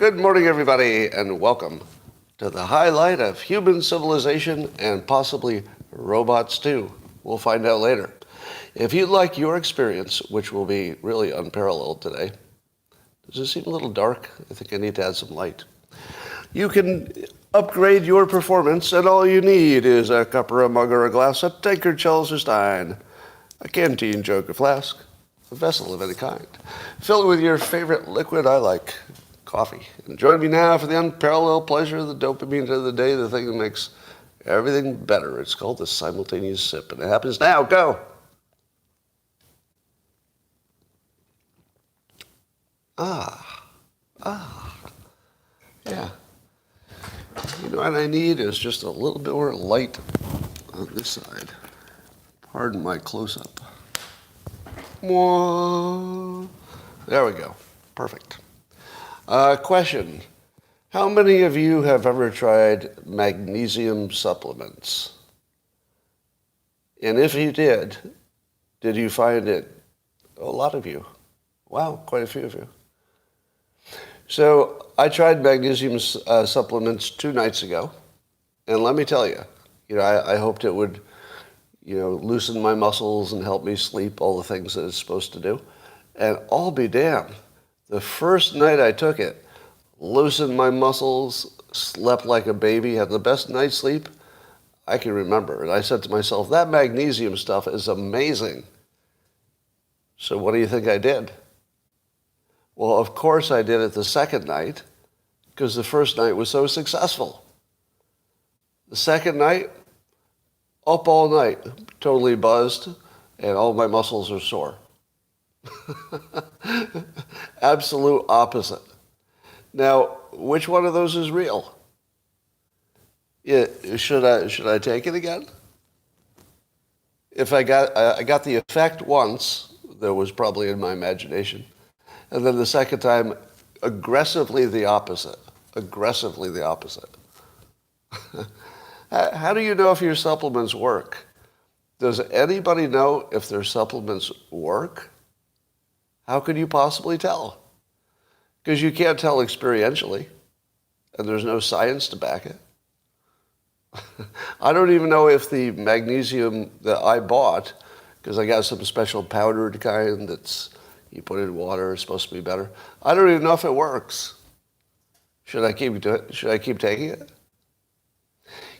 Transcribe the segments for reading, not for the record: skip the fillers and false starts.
Good morning, everybody, and welcome to the highlight of human civilization and possibly robots, too. We'll find out later. If you'd like your experience, which will be really unparalleled today, does it seem a little dark? I think I need to add some light. You can upgrade your performance, and all you need is a cup or a mug or a glass, a tankard, chalice or stein, a canteen, jug or flask, a vessel of any kind. Fill it with your favorite liquid. I like coffee. And join me now for the unparalleled pleasure of the dopamine of the day, the thing that makes everything better. It's called the simultaneous sip, and it happens now. Go! Yeah. You know what I need is just a little bit more light on this side. Pardon my close-up. There we go. Perfect. Question. How many of you have ever tried magnesium supplements? And if you did you find it? A lot of you. Wow, quite a few of you. So I tried magnesium supplements 2 nights ago, and let me tell you, I hoped it would, loosen my muscles and help me sleep, all the things that it's supposed to do. And I'll be damned. The first night I took it, loosened my muscles, slept like a baby, had the best night's sleep I can remember. And I said to myself, that magnesium stuff is amazing. So what do you think I did? Well, of course I did it the second night, because the first night was so successful. The second night, up all night, totally buzzed, and all my muscles are sore. Absolute opposite. Now, which one of those is real? Yeah, should I take it again? If I got the effect once, that was probably in my imagination. And then the second time, aggressively the opposite. Aggressively the opposite. How do you know if your supplements work? Does anybody know if their supplements work? How could you possibly tell? Because you can't tell experientially, and there's no science to back it. I don't even know if the magnesium that I bought, because I got some special powdered kind that's you put it in water, it's supposed to be better. I don't even know if it works. Should I keep taking it?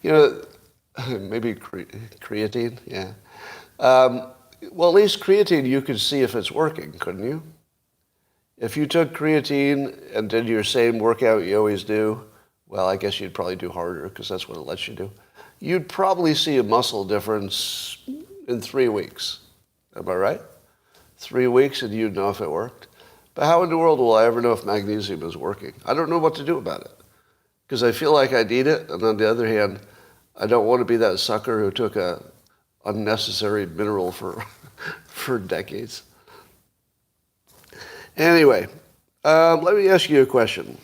Maybe creatine, yeah. Well, at least creatine, you could see if it's working, couldn't you? If you took creatine and did your same workout you always do, well, I guess you'd probably do harder because that's what it lets you do. You'd probably see a muscle difference in 3 weeks. Am I right? 3 weeks and you'd know if it worked. But how in the world will I ever know if magnesium is working? I don't know what to do about it because I feel like I need it. And on the other hand, I don't want to be that sucker who took a unnecessary mineral for decades. Anyway, let me ask you a question.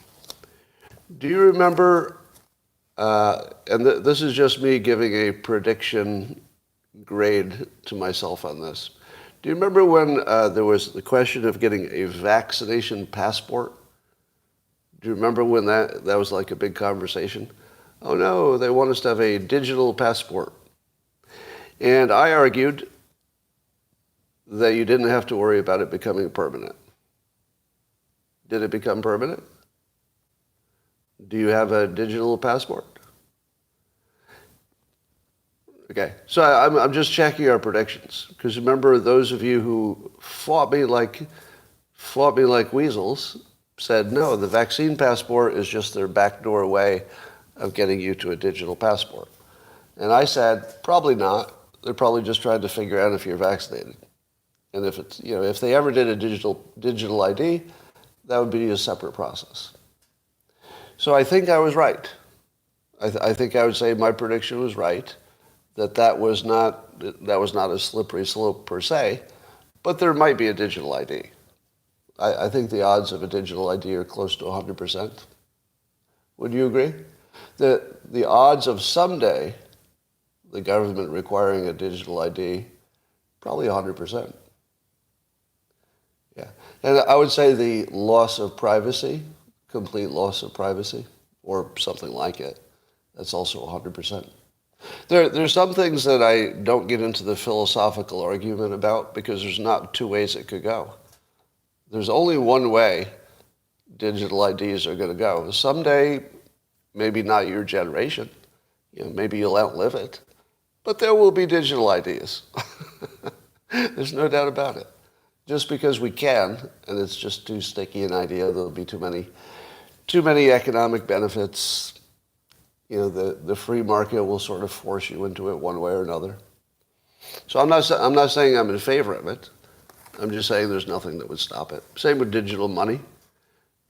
Do you remember, this is just me giving a prediction grade to myself on this. Do you remember when there was the question of getting a vaccination passport? Do you remember when that was like a big conversation? Oh no, they want us to have a digital passport. And I argued that you didn't have to worry about it becoming permanent. Did it become permanent? Do you have a digital passport? Okay, so I'm just checking our predictions because remember those of you who fought me like weasels said no, the vaccine passport is just their backdoor way of getting you to a digital passport, and I said probably not. They're probably just trying to figure out if you're vaccinated, and if it's if they ever did a digital ID, that would be a separate process. So I think I was right. I think I would say my prediction was right. That was not a slippery slope per se, but there might be a digital ID. I think the odds of a digital ID are close to 100%. Would you agree? The odds of someday the government requiring a digital ID, probably 100%. Yeah. And I would say the loss of privacy complete loss of privacy or something like it, that's also 100%. There's some things that I don't get into the philosophical argument about because there's not two ways it could go. There's only one way digital IDs are going to go. Someday, maybe not your generation, maybe you'll outlive it, but there will be digital IDs. There's no doubt about it. Just because we can, and it's just too sticky an idea, there'll be too many economic benefits. The free market will sort of force you into it one way or another. So I'm not saying I'm in favor of it. I'm just saying there's nothing that would stop it. Same with digital money.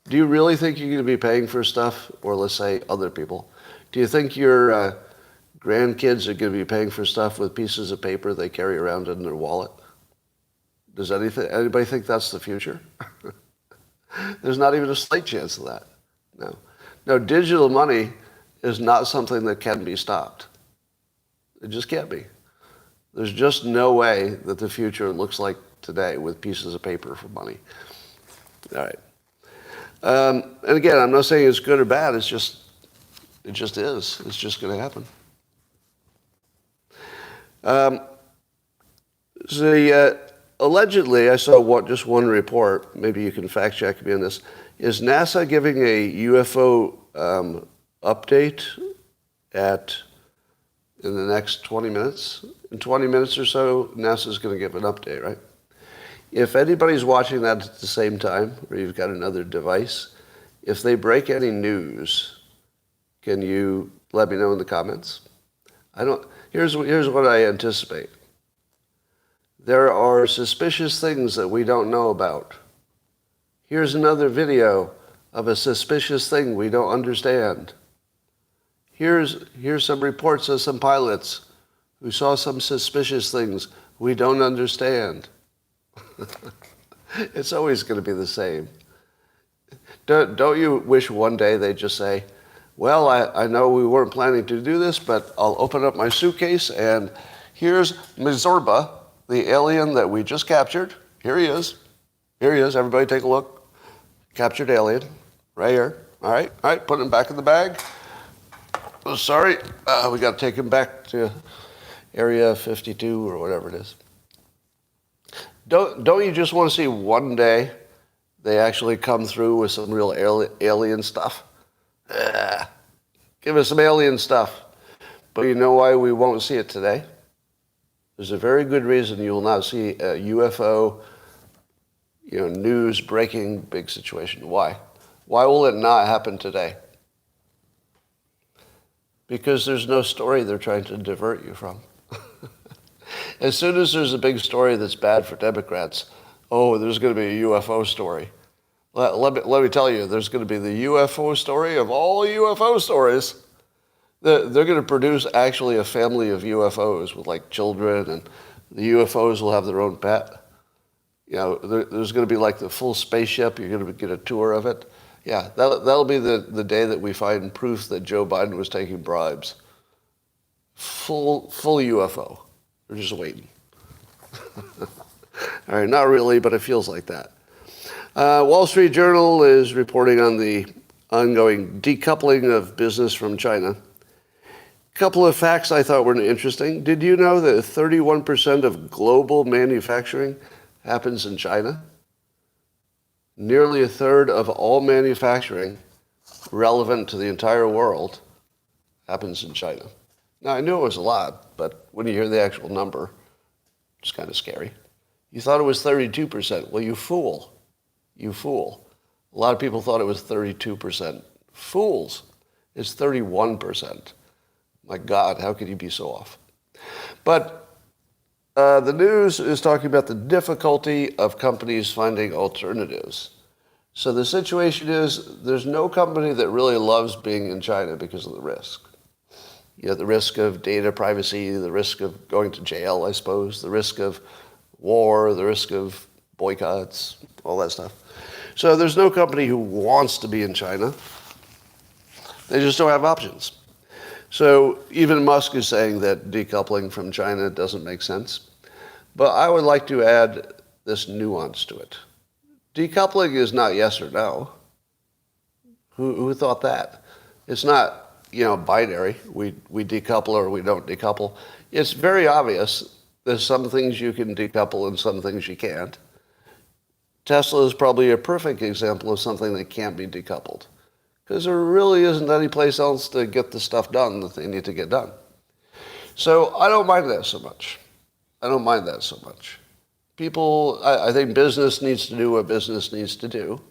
Do you really think you're going to be paying for stuff, or let's say other people? Do you think your grandkids are going to be paying for stuff with pieces of paper they carry around in their wallet? Does anybody think that's the future? There's not even a slight chance of that. No, digital money is not something that can be stopped. It just can't be. There's just no way that the future looks like today with pieces of paper for money. All right. And again, I'm not saying it's good or bad. It just is. It's just going to happen. Allegedly, I saw just one report. Maybe you can fact check me on this. Is NASA giving a UFO update in the next 20 minutes? In 20 minutes or so, NASA's going to give an update, right? If anybody's watching that at the same time, or you've got another device, if they break any news, can you let me know in the comments? Here's what I anticipate. There are suspicious things that we don't know about. Here's another video of a suspicious thing we don't understand. Here's some reports of some pilots who saw some suspicious things we don't understand. It's always going to be the same. Don't you wish one day they'd just say, well, I know we weren't planning to do this, but I'll open up my suitcase and here's Mizorba, the alien that we just captured. Here he is. Everybody take a look. Captured alien. Right here. All right. Put him back in the bag. Oh, sorry. We got to take him back to Area 52 or whatever it is. Don't you just want to see one day they actually come through with some real alien stuff? Give us some alien stuff. But you know why we won't see it today? There's a very good reason you will not see a UFO, news breaking big situation. Why? Why will it not happen today? Because there's no story they're trying to divert you from. As soon as there's a big story that's bad for Democrats, there's going to be a UFO story. Let me tell you, there's going to be the UFO story of all UFO stories. They're going to produce actually a family of UFOs with like children, and the UFOs will have their own pet. There's going to be like the full spaceship. You're going to get a tour of it. Yeah, that'll be the day that we find proof that Joe Biden was taking bribes. Full UFO. We're just waiting. All right, not really, but it feels like that. Wall Street Journal is reporting on the ongoing decoupling of business from China. A couple of facts I thought were interesting. Did you know that 31% of global manufacturing happens in China? Nearly a third of all manufacturing relevant to the entire world happens in China. Now, I knew it was a lot, but when you hear the actual number, it's kind of scary. You thought it was 32%. Well, you fool. You fool. A lot of people thought it was 32%. Fools. It's 31%. My God, how could you be so off? But the news is talking about the difficulty of companies finding alternatives. So the situation is there's no company that really loves being in China because of the risk. The risk of data privacy, the risk of going to jail, I suppose, the risk of war, the risk of boycotts, all that stuff. So there's no company who wants to be in China. They just don't have options. So even Musk is saying that decoupling from China doesn't make sense. But I would like to add this nuance to it. Decoupling is not yes or no. Who thought that? It's not, binary. We decouple or we don't decouple. It's very obvious. There's some things you can decouple and some things you can't. Tesla is probably a perfect example of something that can't be decoupled, because there really isn't any place else to get the stuff done that they need to get done. So I don't mind that so much. People, I think business needs to do what business needs to do,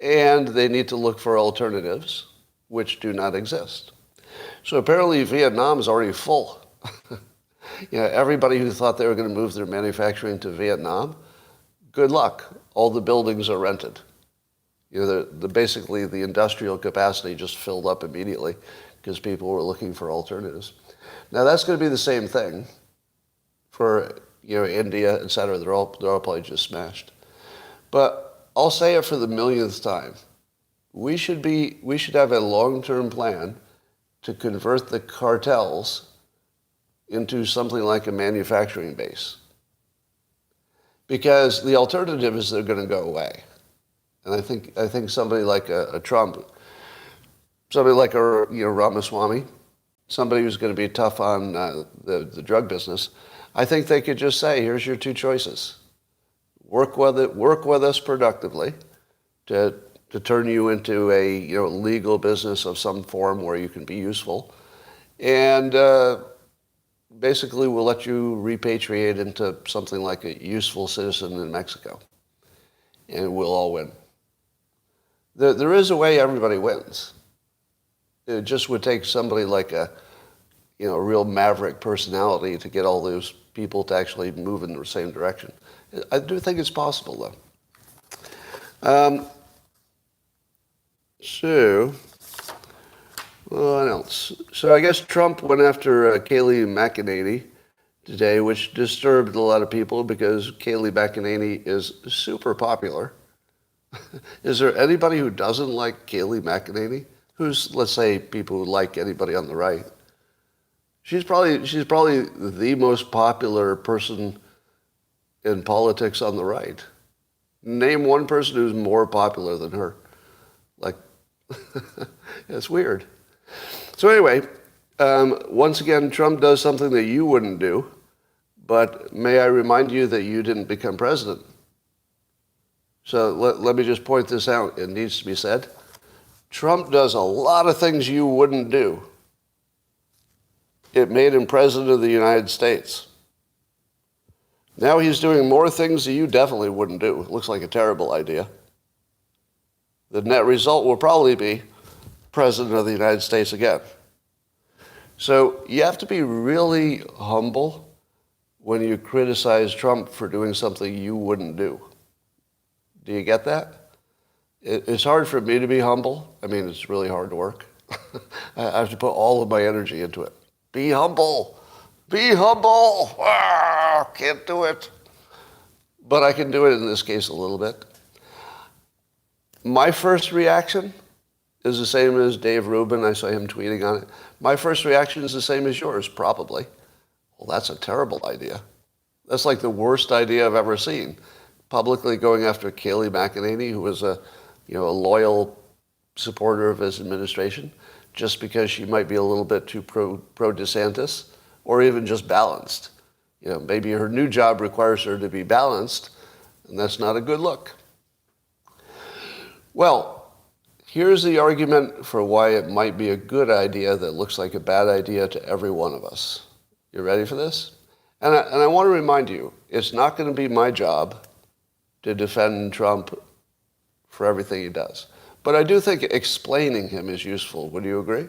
and they need to look for alternatives, which do not exist. So apparently Vietnam is already full. Everybody who thought they were going to move their manufacturing to Vietnam, good luck. All the buildings are rented. Basically the industrial capacity just filled up immediately because people were looking for alternatives. Now that's going to be the same thing for India, et cetera. They're all probably just smashed. But I'll say it for the millionth time. We should have a long-term plan to convert the cartels into something like a manufacturing base. Because the alternative is they're going to go away. And I think somebody like a Trump, somebody like a Ramaswamy, somebody who's going to be tough on the drug business, I think they could just say, here's your two choices. Work with us productively to turn you into a legal business of some form where you can be useful, and basically we'll let you repatriate into something like a useful citizen in Mexico, and we'll all win. There is a way everybody wins. It just would take somebody like a real maverick personality to get all those people to actually move in the same direction. I do think it's possible, though. So, what else? So I guess Trump went after Kayleigh McEnany today, which disturbed a lot of people because Kayleigh McEnany is super popular. Is there anybody who doesn't like Kayleigh McEnany? Who's, let's say, people who like anybody on the right? She's probably the most popular person in politics on the right. Name one person who's more popular than her. It's weird. So anyway, once again, Trump does something that you wouldn't do, but may I remind you that you didn't become president. So let me just point this out. It needs to be said. Trump does a lot of things you wouldn't do. It made him president of the United States. Now he's doing more things that you definitely wouldn't do. It looks like a terrible idea. The net result will probably be president of the United States again. So you have to be really humble when you criticize Trump for doing something you wouldn't do. Do you get that? It's hard for me to be humble. I mean, it's really hard work. I have to put all of my energy into it. Be humble. Be humble. Can't do it. But I can do it in this case a little bit. My first reaction is the same as Dave Rubin. I saw him tweeting on it. My first reaction is the same as yours, probably. Well, that's a terrible idea. That's like the worst idea I've ever seen. Publicly going after Kayleigh McEnany, who was a loyal supporter of his administration, just because she might be a little bit too pro DeSantis, or even just balanced. Maybe her new job requires her to be balanced, and that's not a good look. Well, here's the argument for why it might be a good idea that looks like a bad idea to every one of us. You ready for this? And I want to remind you, it's not going to be my job to defend Trump for everything he does. But I do think explaining him is useful. Would you agree?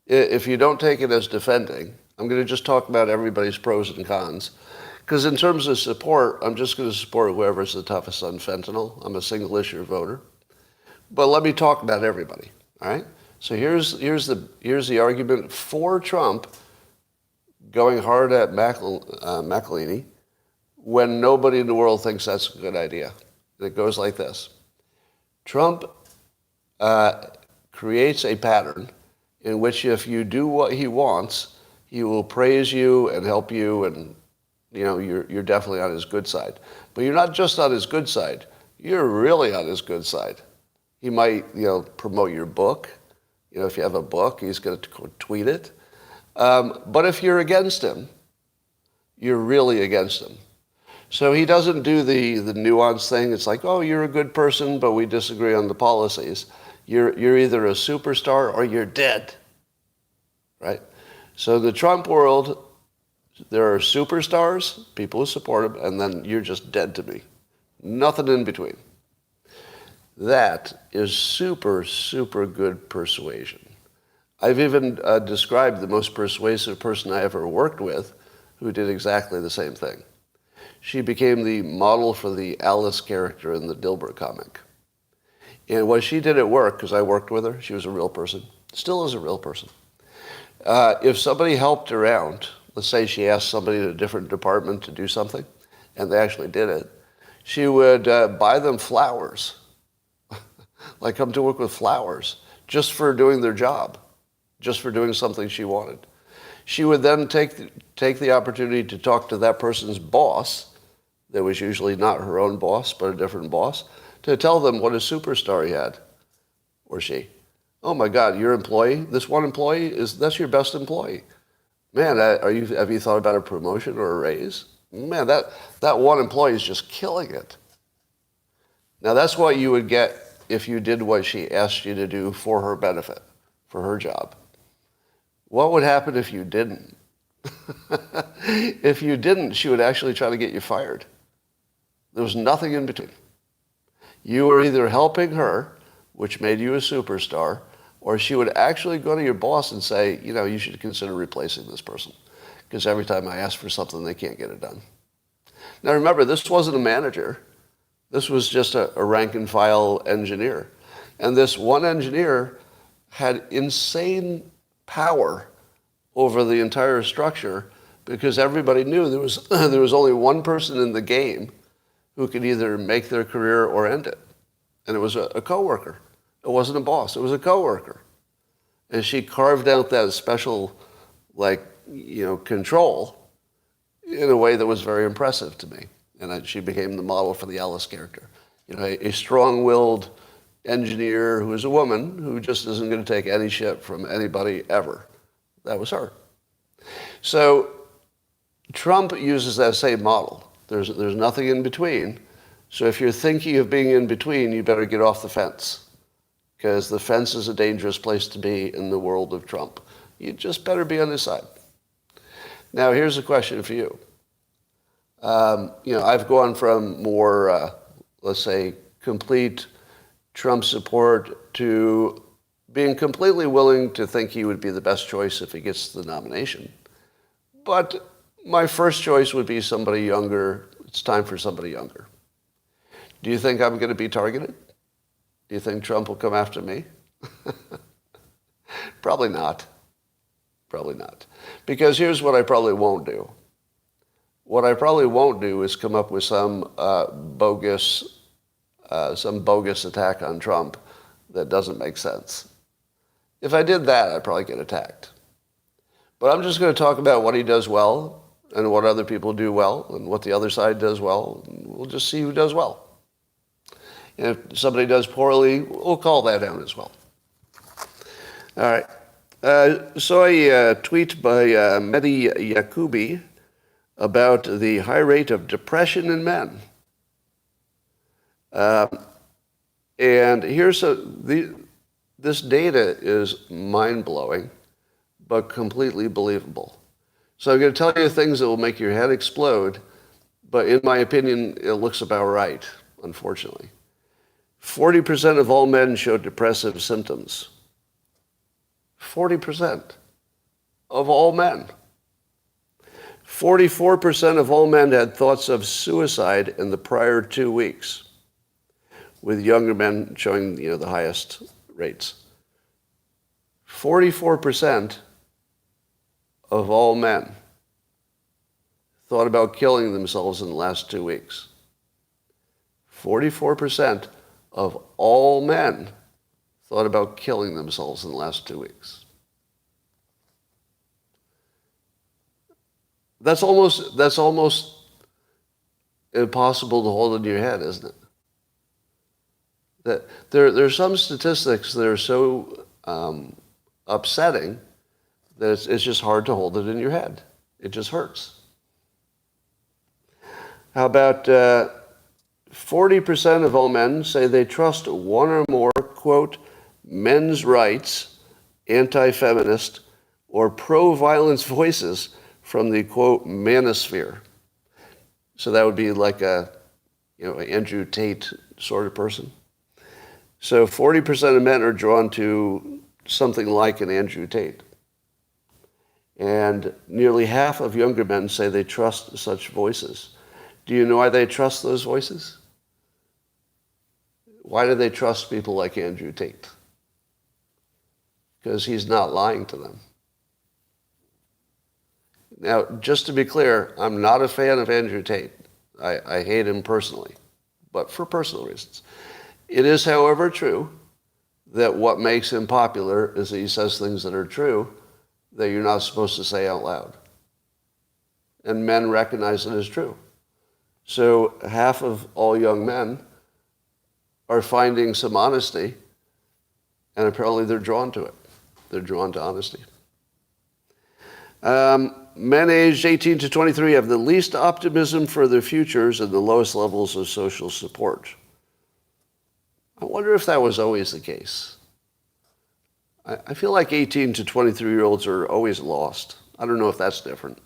If you don't take it as defending, I'm going to just talk about everybody's pros and cons. Because in terms of support, I'm just going to support whoever's the toughest on fentanyl. I'm a single-issue voter. But let me talk about everybody, all right? So here's the argument for Trump going hard at McEnany when nobody in the world thinks that's a good idea. It goes like this. Trump creates a pattern in which if you do what he wants, he will praise you and help you, and you're definitely on his good side. But you're not just on his good side. You're really on his good side. He might, promote your book. If you have a book, he's going to tweet it. But if you're against him, you're really against him. So he doesn't do the nuanced thing. It's like, oh, you're a good person, but we disagree on the policies. You're either a superstar or you're dead, right? So the Trump world, there are superstars, people who support him, and then you're just dead to me. Nothing in between. That is super, super good persuasion. I've even described the most persuasive person I ever worked with who did exactly the same thing. She became the model for the Alice character in the Dilbert comic. And what she did at work, because I worked with her, she was a real person, still is a real person. If somebody helped her out, let's say she asked somebody in a different department to do something, and they actually did it, she would buy them flowers. Like come to work with flowers, just for doing their job, just for doing something she wanted. She would then take the opportunity to talk to that person's boss, that was usually not her own boss, but a different boss, to tell them what a superstar he had, or she. Oh my God, your employee, this one employee, that's your best employee. Man, have you thought about a promotion or a raise? Man, that one employee is just killing it. Now that's what you would get if you did what she asked you to do for her benefit, for her job. What would happen if you didn't? If you didn't, she would actually try to get you fired. There was nothing in between. You were either helping her, which made you a superstar, or she would actually go to your boss and say, you should consider replacing this person, because every time I ask for something, they can't get it done. Now remember, this wasn't a manager. This was just a rank and file engineer. And this one engineer had insane power over the entire structure because everybody knew there was only one person in the game who could either make their career or end it. And it was a coworker. It wasn't a boss. It was a coworker. And she carved out that special, control in a way that was very impressive to me. And she became the model for the Alice character. A strong-willed engineer who is a woman who just isn't going to take any shit from anybody ever. That was her. So Trump uses that same model. There's nothing in between. So if you're thinking of being in between, you better get off the fence, because the fence is a dangerous place to be in the world of Trump. You just better be on his side. Now, here's a question for you. I've gone from more, let's say, complete Trump support to being completely willing to think he would be the best choice if he gets the nomination. But my first choice would be somebody younger. It's time for somebody younger. Do you think I'm going to be targeted? Do you think Trump will come after me? Probably not. Probably not. Because here's what I probably won't do. What I probably won't do is come up with some bogus attack on Trump that doesn't make sense. If I did that, I'd probably get attacked. But I'm just going to talk about what he does well and what other people do well and what the other side does well. And we'll just see who does well. And if somebody does poorly, we'll call that out as well. All right. Saw a tweet by Mehdi Yacoubi about the high rate of depression in men. And this data is mind-blowing, but completely believable. So I'm going to tell you things that will make your head explode, but in my opinion, it looks about right, unfortunately. 40% of all men show depressive symptoms. 40% of all men. 44% of all men had thoughts of suicide in the prior 2 weeks, with younger men showing the highest rates. 44% of all men thought about killing themselves in the last 2 weeks. 44% of all men thought about killing themselves in the last 2 weeks. That's almost impossible to hold in your head, isn't it? That there's some statistics that are so upsetting that it's just hard to hold it in your head. It just hurts. How about 40% of all men say they trust one or more, quote, men's rights, anti-feminist, or pro-violence voices from the, quote, manosphere. So that would be like an Andrew Tate sort of person. So 40% of men are drawn to something like an Andrew Tate. And nearly half of younger men say they trust such voices. Do you know why they trust those voices? Why do they trust people like Andrew Tate? Because he's not lying to them. Now, just to be clear, I'm not a fan of Andrew Tate. I hate him personally, but for personal reasons. It is, however, true that what makes him popular is that he says things that are true that you're not supposed to say out loud. And men recognize it as true. So half of all young men are finding some honesty, and apparently they're drawn to it. They're drawn to honesty. Men aged 18 to 23 have the least optimism for their futures and the lowest levels of social support. I wonder if that was always the case. I feel like 18 to 23-year-olds are always lost. I don't know if that's different.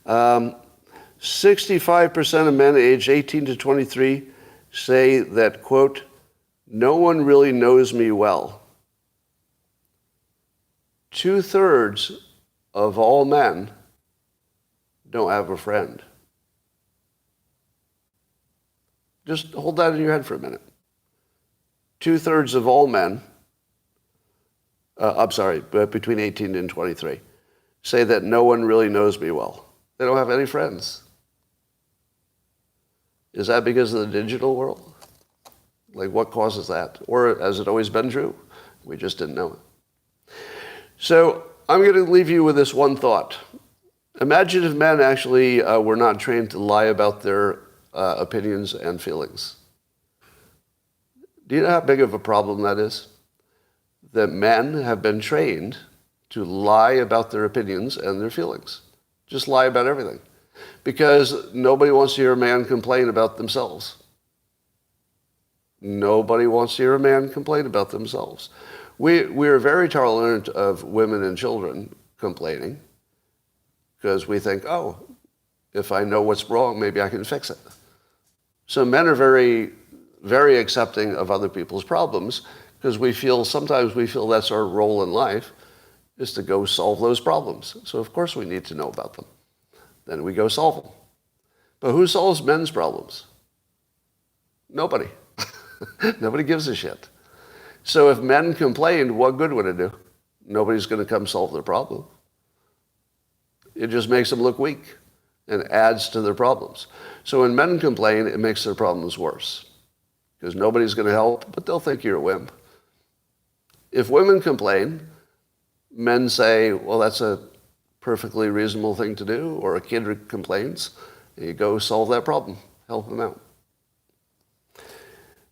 65% of men aged 18 to 23 say that, quote, no one really knows me well. 2/3 of all men don't have a friend. Just hold that in your head for a minute. 2/3 of all men, but between 18 and 23, say that no one really knows me well. They don't have any friends. Is that because of the digital world? Like, what causes that? Or has it always been true? We just didn't know it. So I'm going to leave you with this one thought. Imagine if men actually were not trained to lie about their opinions and feelings. Do you know how big of a problem that is? That men have been trained to lie about their opinions and their feelings. Just lie about everything. Because nobody wants to hear a man complain about themselves. Nobody wants to hear a man complain about themselves. We are very tolerant of women and children complaining because we think, oh, if I know what's wrong, maybe I can fix it. So men are very, very accepting of other people's problems because sometimes we feel that's our role in life is to go solve those problems. So of course we need to know about them. Then we go solve them. But who solves men's problems? Nobody. Nobody gives a shit. So if men complained, what good would it do? Nobody's going to come solve their problem. It just makes them look weak and adds to their problems. So when men complain, it makes their problems worse because nobody's going to help, but they'll think you're a wimp. If women complain, men say, well, that's a perfectly reasonable thing to do, or a kid complains, and you go solve that problem, help them out.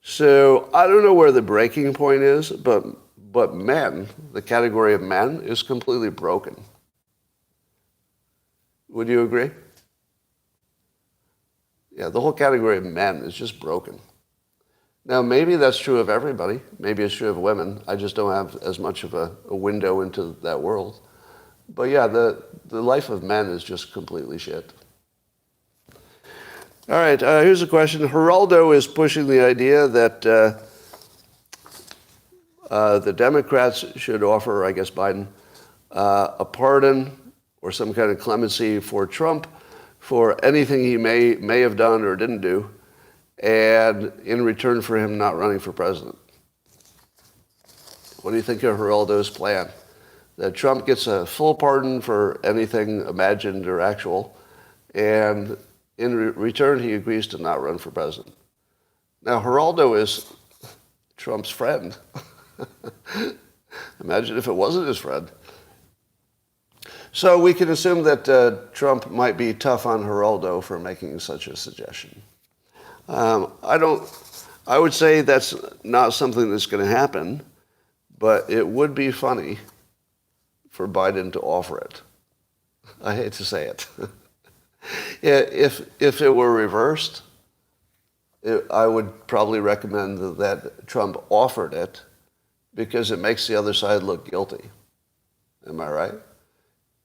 So I don't know where the breaking point is, but men, the category of men, is completely broken. Would you agree? Yeah, the whole category of men is just broken. Now, maybe that's true of everybody. Maybe it's true of women. I just don't have as much of a window into that world. But yeah, the life of men is just completely shit. All right, here's a question. Geraldo is pushing the idea that the Democrats should offer, I guess Biden, a pardon or some kind of clemency for Trump for anything he may have done or didn't do, and in return for him not running for president. What do you think of Geraldo's plan? That Trump gets a full pardon for anything imagined or actual, and in return, he agrees to not run for president. Now, Geraldo is Trump's friend. Imagine if it wasn't his friend. So we can assume that Trump might be tough on Geraldo for making such a suggestion. I I would say that's not something that's going to happen, but it would be funny for Biden to offer it. I hate to say it. If it were reversed, I would probably recommend that Trump offered it because it makes the other side look guilty. Am I right?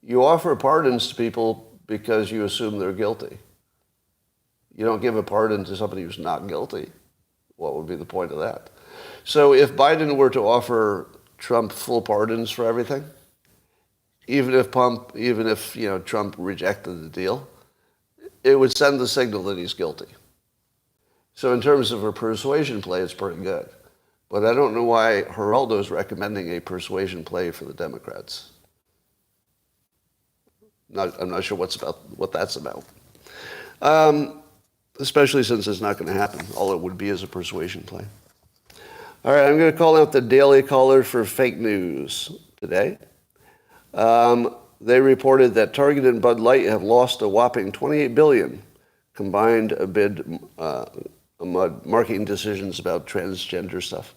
You offer pardons to people because you assume they're guilty. You don't give a pardon to somebody who's not guilty. What would be the point of that? So if Biden were to offer Trump full pardons for everything, even if Trump rejected the deal, it would send the signal that he's guilty. So in terms of a persuasion play, it's pretty good. But I don't know why Geraldo is recommending a persuasion play for the Democrats. I'm not sure what that's about. Especially since it's not going to happen. All it would be is a persuasion play. All right, I'm going to call out the Daily Caller for fake news today. They reported that Target and Bud Light have lost a whopping $28 billion combined amid marketing decisions about transgender stuff.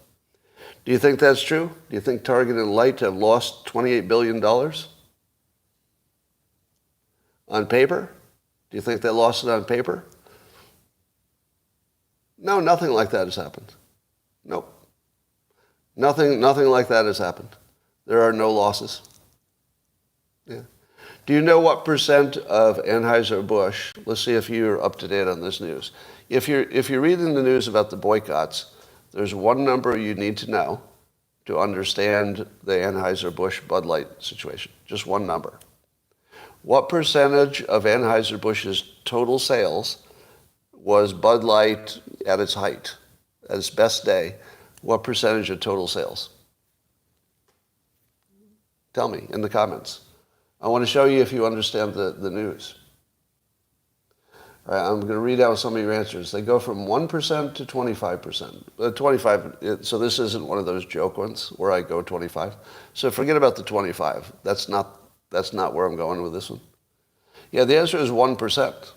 Do you think that's true? Do you think Target and Light have lost $28 billion? On paper? Do you think they lost it on paper? No, nothing like that has happened. Nope. Nothing like that has happened. There are no losses. Yeah. Do you know what percent of Anheuser-Busch, let's see if you're up to date on this news. If you're reading the news about the boycotts, there's one number you need to know to understand the Anheuser-Busch Bud Light situation. Just one number. What percentage of Anheuser-Busch's total sales was Bud Light at its height, at its best day? What percentage of total sales? Tell me in the comments. I want to show you if you understand the news. All right, I'm going to read out some of your answers. They go from 1% to 25%. 25, so this isn't one of those joke ones where I go 25. So forget about the 25. That's not where I'm going with this one. Yeah, the answer is 1%.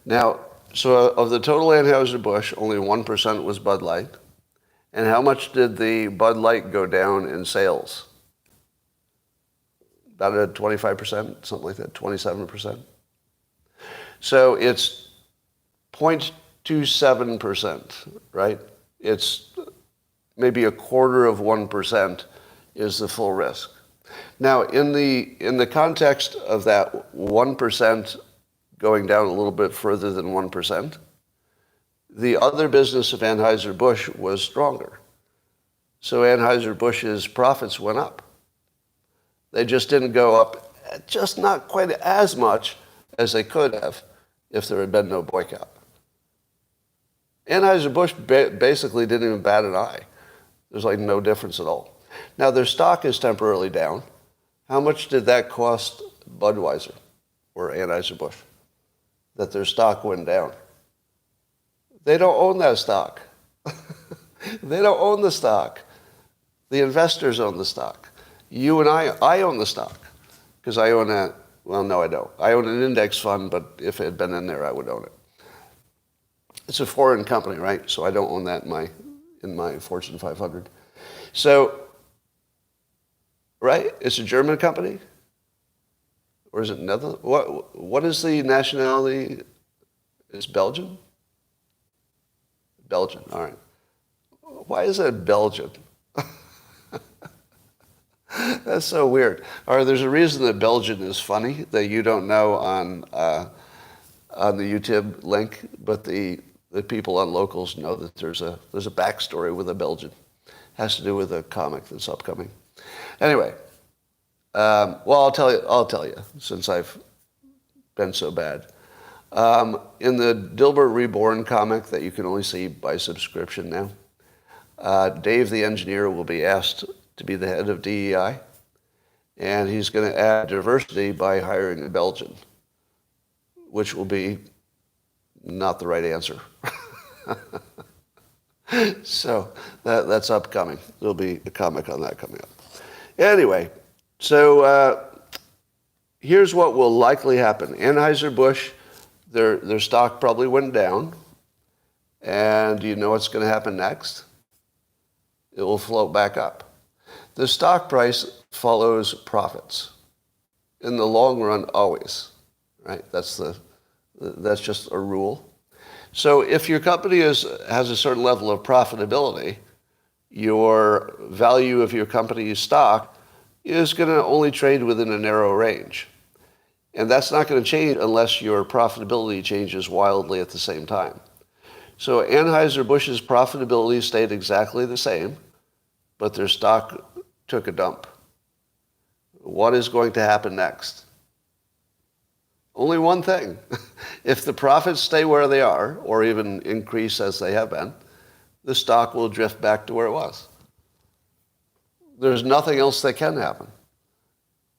Now, so of the total Anheuser-Busch, only 1% was Bud Light. And how much did the Bud Light go down in sales? About a 25%, something like that, 27%. So it's 0.27%, right? It's maybe a quarter of 1% is the full risk. Now, in the context of that 1% going down a little bit further than 1%, the other business of Anheuser-Busch was stronger. So Anheuser-Busch's profits went up. They just didn't go up, just not quite as much as they could have if there had been no boycott. Anheuser-Busch basically didn't even bat an eye. There's like no difference at all. Now, their stock is temporarily down. How much did that cost Budweiser or Anheuser-Busch that their stock went down? They don't own that stock. They don't own the stock. The investors own the stock. You and I own the stock because I own a, well, no, I don't. I own an index fund, but if it had been in there, I would own it. It's a foreign company, right? So I don't own that in my Fortune 500. So, right? It's a German company? Or is it Netherlands? What is the nationality? It's Belgian? Belgian, all right. Why is it Belgian? That's so weird. All right, there's a reason that Belgian is funny that you don't know on the YouTube link, but the people on Locals know that there's a backstory with a Belgian. It has to do with a comic that's upcoming. Anyway, well, I'll tell you since I've been so bad. In the Dilbert Reborn comic that you can only see by subscription now, Dave the engineer will be asked to be the head of DEI, and he's going to add diversity by hiring a Belgian, which will be not the right answer. So that's upcoming. There'll be a comic on that coming up. Anyway, so here's what will likely happen. Anheuser-Busch, their stock probably went down, And do you know what's going to happen next? It will float back up. The stock price follows profits. In the long run, always. Right? That's just a rule. So if your company has a certain level of profitability, your value of your company's stock is going to only trade within a narrow range. And that's not going to change unless your profitability changes wildly at the same time. So Anheuser-Busch's profitability stayed exactly the same, but their stock took a dump. What is going to happen next? Only one thing. If the profits stay where they are, or even increase as they have been, the stock will drift back to where it was. There's nothing else that can happen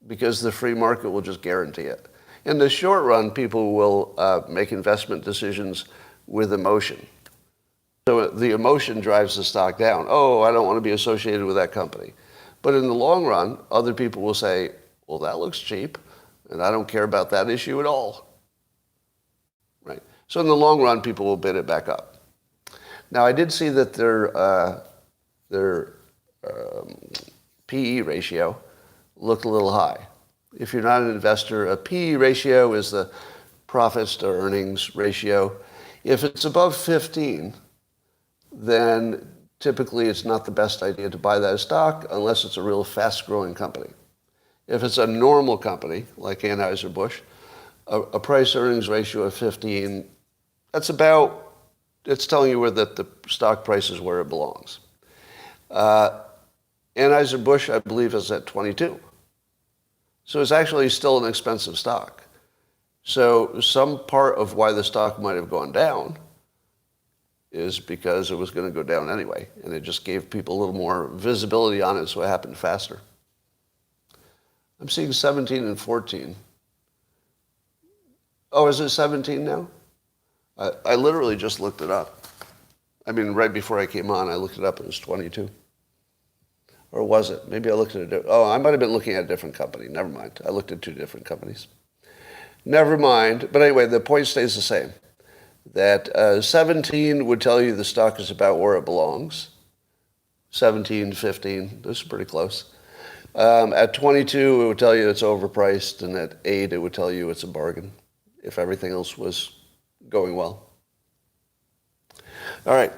because the free market will just guarantee it. In the short run, people will make investment decisions with emotion. So the emotion drives the stock down. Oh, I don't want to be associated with that company. But in the long run, other people will say, well, that looks cheap, and I don't care about that issue at all. Right? So in the long run, people will bid it back up. Now, I did see that their PE ratio looked a little high. If you're not an investor, a PE ratio is the profits to earnings ratio. If it's above 15, then typically it's not the best idea to buy that stock unless it's a real fast-growing company. If it's a normal company, like Anheuser-Busch, a price-earnings ratio of 15, it's telling you where that the stock price is where it belongs. Anheuser-Busch, I believe, is at 22. So it's actually still an expensive stock. So some part of why the stock might have gone down is because it was going to go down anyway, and it just gave people a little more visibility on it, so it happened faster. I'm seeing 17 and 14. Oh, is it 17 now? I literally just looked it up. I mean, right before I came on, I looked it up, and it was 22. Or was it? Maybe I looked at it. Oh, I might have been looking at a different company. Never mind. I looked at two different companies. Never mind. But anyway, the point stays the same. That 17 would tell you the stock is about where it belongs. 17, 15, this is pretty close. At 22, it would tell you it's overpriced, and at 8, it would tell you it's a bargain if everything else was going well. All right.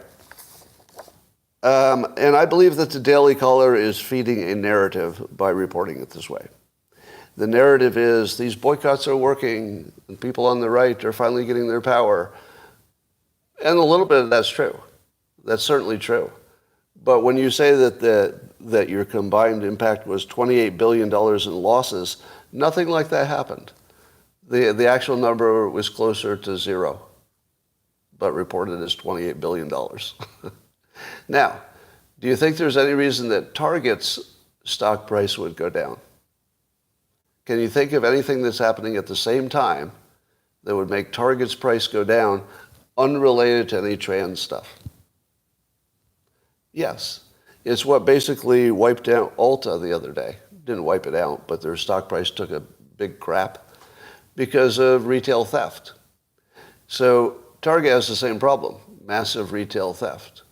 And I believe that the Daily Caller is feeding a narrative by reporting it this way. The narrative is these boycotts are working, and people on the right are finally getting their power. And a little bit of that's true. That's certainly true. But when you say that your combined impact was $28 billion in losses, nothing like that happened. The actual number was closer to zero, but reported as $28 billion. Now, do you think there's any reason that Target's stock price would go down? Can you think of anything that's happening at the same time that would make Target's price go down unrelated to any trans stuff? Yes. It's what basically wiped out Ulta the other day. Didn't wipe it out, but their stock price took a big crap because of retail theft. So Target has the same problem, massive retail theft.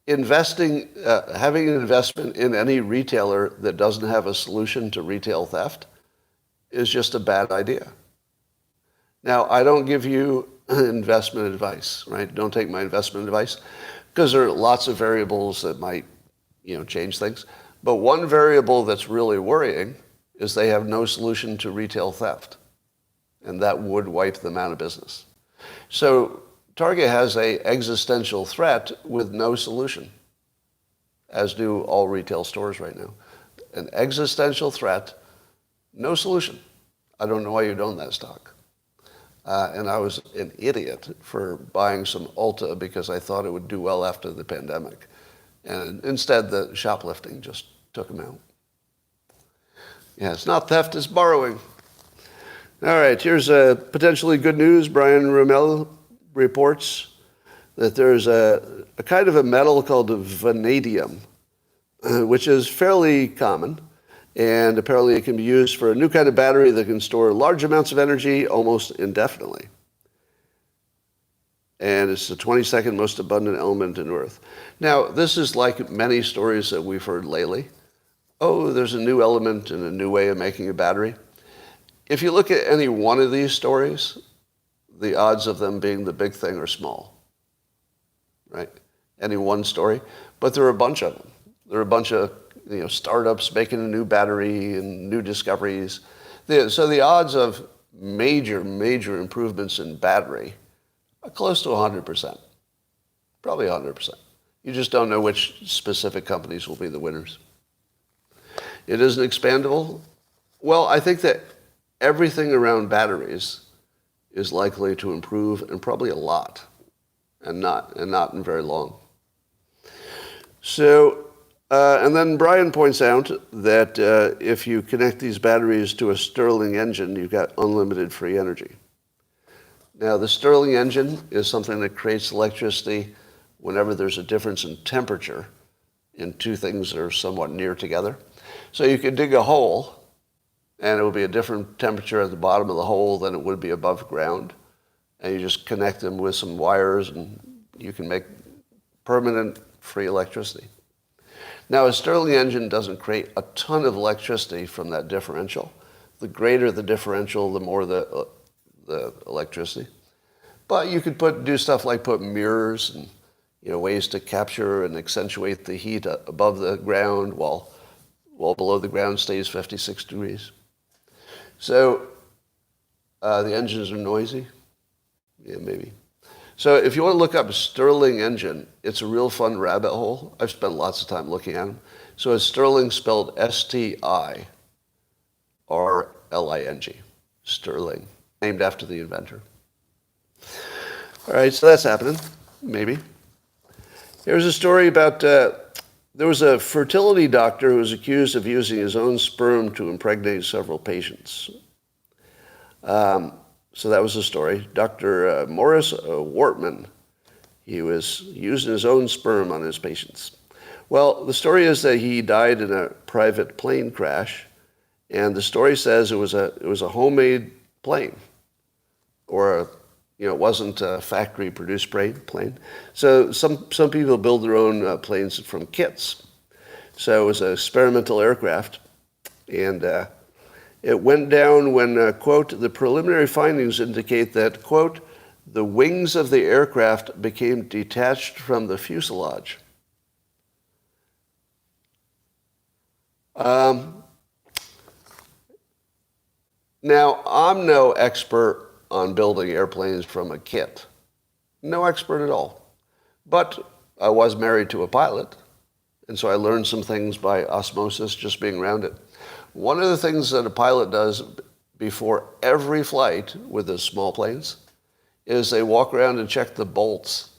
Having an investment in any retailer that doesn't have a solution to retail theft is just a bad idea. Now, I don't give you investment advice, right? Don't take my investment advice, because there are lots of variables that might, change things. But one variable that's really worrying is they have no solution to retail theft, and that would wipe them out of business. So Target has an existential threat with no solution, as do all retail stores right now. An existential threat, no solution. I don't know why you'd own that stock. And I was an idiot for buying some Ulta because I thought it would do well after the pandemic. And instead, the shoplifting just took them out. Yeah, it's not theft, it's borrowing. All right, here's potentially good news. Brian Rommel reports that there's a kind of a metal called vanadium, which is fairly common. And apparently it can be used for a new kind of battery that can store large amounts of energy almost indefinitely. and it's the 22nd most abundant element in Earth. Now, this is like many stories that we've heard lately. Oh, there's a new element and a new way of making a battery. If you look at any one of these stories, the odds of them being the big thing are small, right? Any one story. But there are a bunch of them. There are a bunch of startups making a new battery and new discoveries. So the odds of major improvements in battery are close to 100%. Probably 100%. You just don't know which specific companies will be the winners. It isn't expandable. Well, I think that everything around batteries is likely to improve, and probably a lot, and not in very long. So, and then Brian points out that if you connect these batteries to a Stirling engine, you've got unlimited free energy. Now, the Stirling engine is something that creates electricity whenever there's a difference in temperature in two things that are somewhat near together. So you could dig a hole, and it would be a different temperature at the bottom of the hole than it would be above ground. And you just connect them with some wires, and you can make permanent free electricity. Now, a Stirling engine doesn't create a ton of electricity from that differential. The greater the differential, the more the electricity. But you could do stuff like put mirrors and ways to capture and accentuate the heat above the ground while below the ground stays 56 degrees. So the engines are noisy. Yeah, maybe. So if you want to look up a Stirling engine, it's a real fun rabbit hole. I've spent lots of time looking at them. So it's Stirling spelled S-T-I-R-L-I-N-G. Stirling, named after the inventor. All right, so that's happening, maybe. Here's a story about, there was a fertility doctor who was accused of using his own sperm to impregnate several patients. So that was the story. Dr. Morris Wortman, he was using his own sperm on his patients. Well, the story is that he died in a private plane crash, and the story says it was a homemade plane, or it wasn't a factory-produced plane. So some people build their own planes from kits. So it was an experimental aircraft, and it went down when, quote, the preliminary findings indicate that, quote, the wings of the aircraft became detached from the fuselage. Now, I'm no expert on building airplanes from a kit. No expert at all. But I was married to a pilot, and so I learned some things by osmosis just being around it. One of the things that a pilot does before every flight with the small planes is they walk around and check the bolts.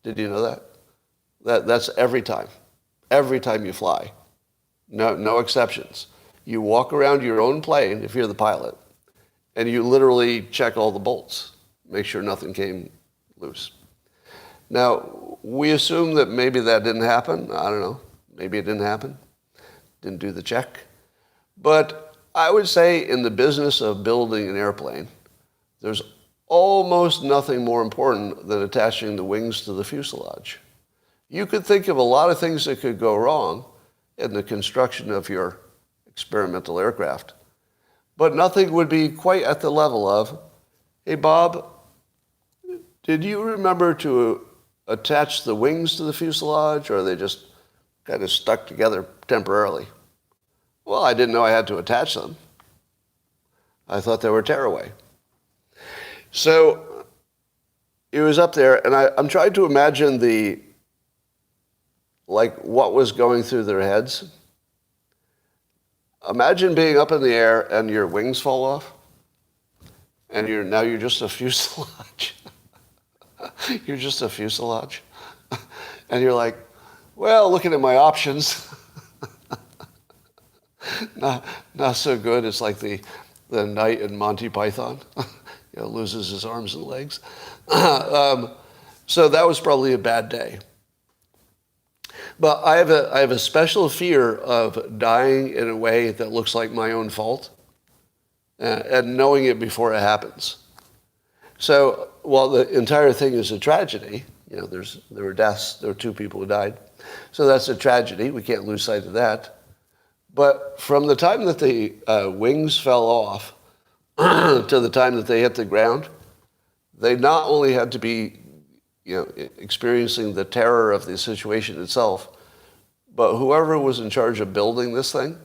Did you know that? That's every time. Every time you fly. No exceptions. You walk around your own plane, if you're the pilot, and you literally check all the bolts, make sure nothing came loose. Now, we assume that maybe that didn't happen. I don't know. Maybe it didn't happen. Didn't do the check. But I would say in the business of building an airplane, there's almost nothing more important than attaching the wings to the fuselage. You could think of a lot of things that could go wrong in the construction of your experimental aircraft, but nothing would be quite at the level of, hey, Bob, did you remember to attach the wings to the fuselage, or are they just kind of stuck together temporarily? Well, I didn't know I had to attach them. I thought they were tearaway. So it was up there, and I'm trying to imagine what was going through their heads. Imagine being up in the air and your wings fall off, and you're just a fuselage. You're just a fuselage. And you're like, well, looking at my options, not so good. It's like the knight in Monty Python, loses his arms and legs. So that was probably a bad day. But I have a special fear of dying in a way that looks like my own fault, and knowing it before it happens. So while the entire thing is a tragedy, there were deaths, there were 2 people who died. So that's a tragedy. We can't lose sight of that. But from the time that the wings fell off to the time that they hit the ground, they not only had to be, experiencing the terror of the situation itself, but whoever was in charge of building this thing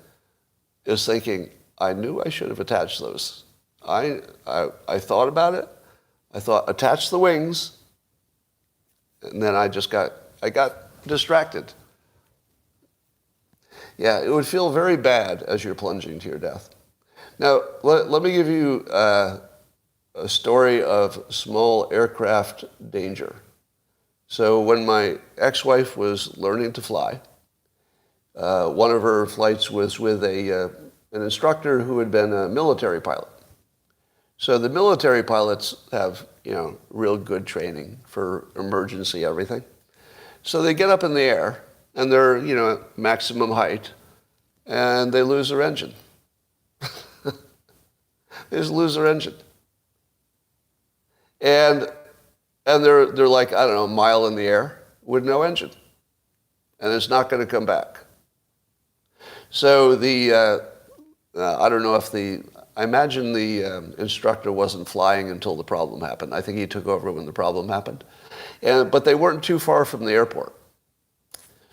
is thinking, I knew I should have attached those. I thought about it. I thought, attach the wings, and then I got distracted. Yeah, it would feel very bad as you're plunging to your death. Now, let me give you a story of small aircraft danger. So when my ex-wife was learning to fly, one of her flights was with an instructor who had been a military pilot. So the military pilots have, real good training for emergency everything. So they get up in the air, and they're, at maximum height, and they lose their engine. They just lose their engine. And they're like, I don't know, a mile in the air with no engine. And it's not going to come back. So I don't know if I imagine the instructor wasn't flying until the problem happened. I think he took over when the problem happened. But they weren't too far from the airport.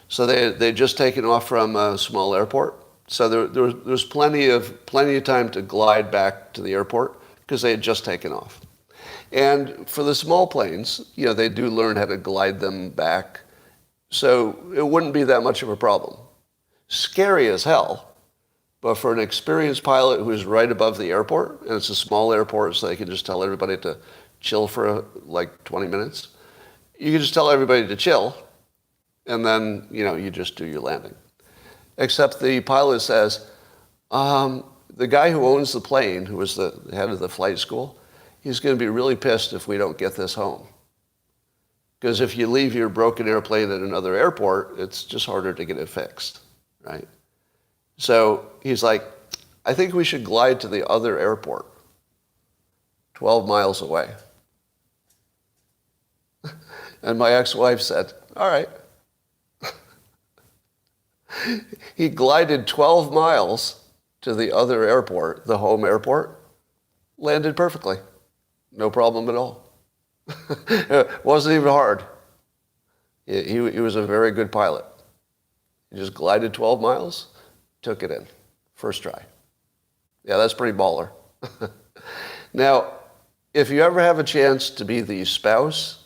So they'd just taken off from a small airport. So there was plenty of time to glide back to the airport because they had just taken off. And for the small planes, they do learn how to glide them back. So it wouldn't be that much of a problem. Scary as hell. But for an experienced pilot who's right above the airport, and it's a small airport, so they can just tell everybody to chill for like 20 minutes, you can just tell everybody to chill, and then, you just do your landing. Except the pilot says, the guy who owns the plane, who was the head of the flight school, he's going to be really pissed if we don't get this home. Because if you leave your broken airplane at another airport, it's just harder to get it fixed, right? So he's like, I think we should glide to the other airport, 12 miles away. And my ex-wife said, all right. He glided 12 miles to the other airport, the home airport, landed perfectly. No problem at all. It wasn't even hard. He was a very good pilot. He just glided 12 miles, took it in, first try. Yeah, that's pretty baller. Now, if you ever have a chance to be the spouse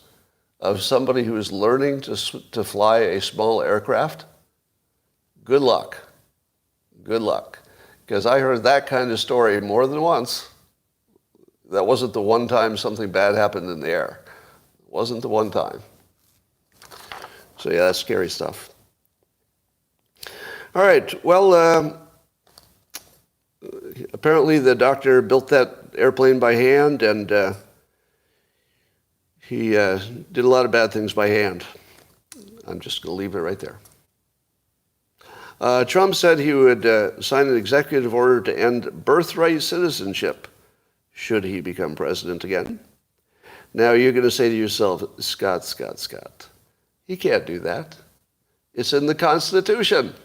of somebody who is learning to fly a small aircraft, good luck. Good luck. Because I heard that kind of story more than once. That wasn't the one time something bad happened in the air. It wasn't the one time. So yeah, that's scary stuff. All right, well, apparently the doctor built that airplane by hand, and he did a lot of bad things by hand. I'm just going to leave it right there. Trump said he would sign an executive order to end birthright citizenship should he become president again. Now you're going to say to yourself, Scott, he can't do that. It's in the Constitution.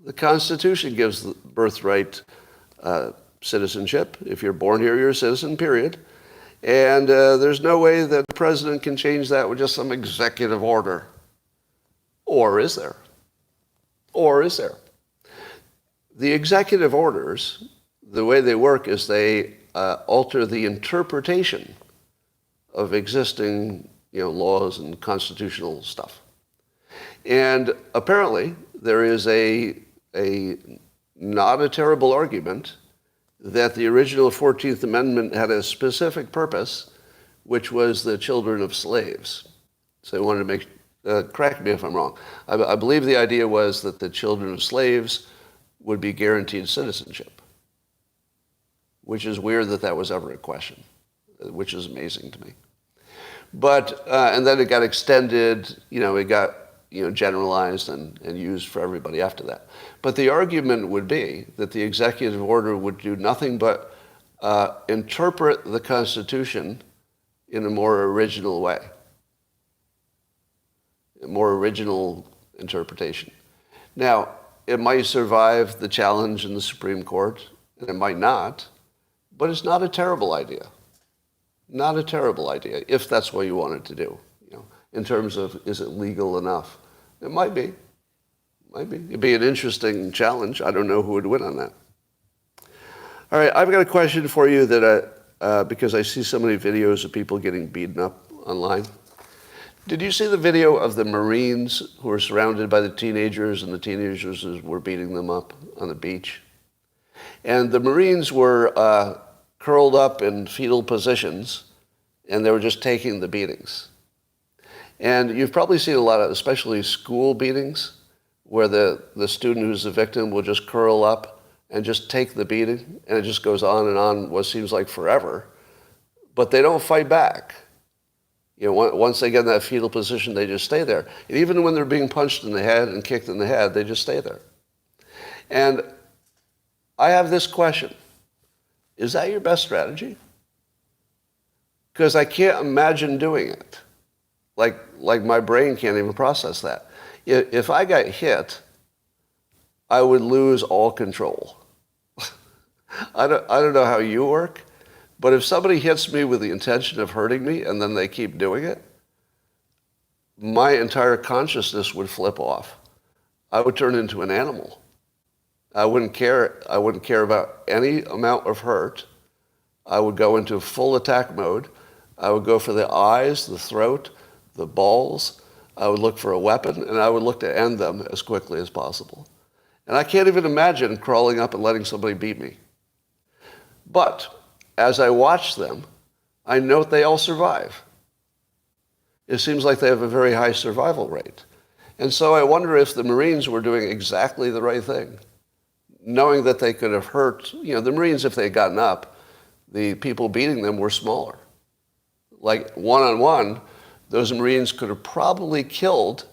The Constitution gives the birthright citizenship. If you're born here, you're a citizen, period. And there's no way that the president can change that with just some executive order. Or is there? Or is there? The executive orders, the way they work is they alter the interpretation of existing laws and constitutional stuff. And apparently there is a not a terrible argument that the original 14th Amendment had a specific purpose, which was the children of slaves. So they wanted to make, correct me if I'm wrong, I believe the idea was that the children of slaves would be guaranteed citizenship, which is weird that was ever a question, which is amazing to me. But, and then it got extended, it got generalized and used for everybody after that. But the argument would be that the executive order would do nothing but interpret the Constitution in a more original way, a more original interpretation. Now, it might survive the challenge in the Supreme Court, and it might not, but it's not a terrible idea. Not a terrible idea, if that's what you wanted to do. In terms of, is it legal enough? It might be. Might be. It'd be an interesting challenge. I don't know who would win on that. All right, I've got a question for you that because I see so many videos of people getting beaten up online. Did you see the video of the Marines who were surrounded by the teenagers and the teenagers were beating them up on the beach? And the Marines were curled up in fetal positions, and they were just taking the beatings. And you've probably seen a lot of, especially school beatings, where the student who's the victim will just curl up and just take the beating, and it just goes on what seems like forever. But they don't fight back. Once they get in that fetal position, they just stay there. And even when they're being punched in the head and kicked in the head, they just stay there. And I have this question. Is that your best strategy? Because I can't imagine doing it. Like my brain can't even process that. If I got hit, I would lose all control. I don't know how you work, but if somebody hits me with the intention of hurting me and then they keep doing it, my entire consciousness would flip off. I would turn into an animal. I wouldn't care about any amount of hurt. I would go into full attack mode. I would go for the eyes, the throat, the balls. I would look for a weapon, and I would look to end them as quickly as possible. And I can't even imagine crawling up and letting somebody beat me. But as I watch them, I note they all survive. It seems like they have a very high survival rate. And so I wonder if the Marines were doing exactly the right thing, knowing that they could have hurt, the Marines, if they had gotten up, the people beating them were smaller. Like one-on-one, those Marines could have probably killed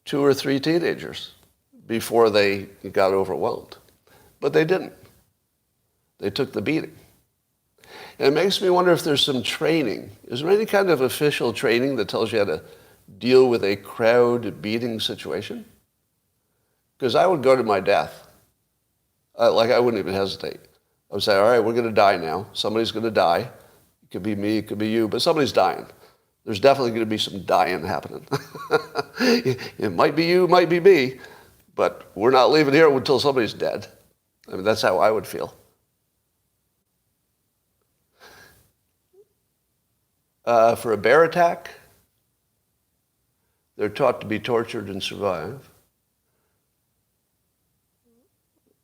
2 or 3 teenagers before they got overwhelmed. But they didn't. They took the beating. And it makes me wonder if there's some training. Is there any kind of official training that tells you how to deal with a crowd beating situation? Because I would go to my death. I wouldn't even hesitate. I would say, all right, we're going to die now. Somebody's going to die. It could be me, it could be you, but somebody's dying. There's definitely going to be some dying happening. It might be you, it might be me, but we're not leaving here until somebody's dead. I mean, that's how I would feel. For a bear attack, they're taught to be tortured and survive.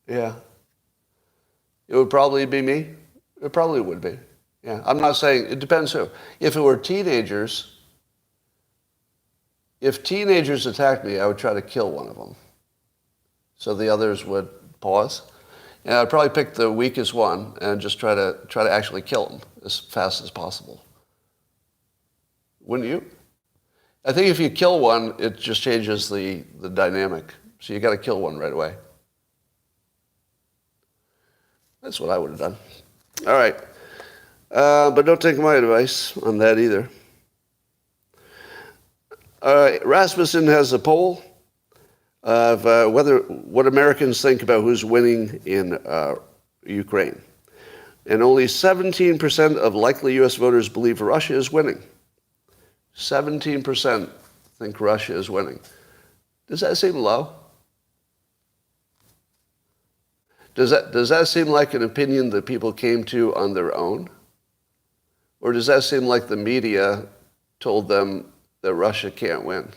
Yeah. It would probably be me. It probably would be. Yeah. I'm not saying, it depends who. If it were teenagers, if teenagers attacked me, I would try to kill one of them. So the others would pause. And I'd probably pick the weakest one and just try to actually kill him as fast as possible. Wouldn't you? I think if you kill one, it just changes the dynamic. So you got to kill one right away. That's what I would have done. All right. But don't take my advice on that either. Rasmussen has a poll of what Americans think about who's winning in Ukraine. And only 17% of likely U.S. voters believe Russia is winning. 17% think Russia is winning. Does that seem low? Does that seem like an opinion that people came to on their own? Or does that seem like the media told them that Russia can't win?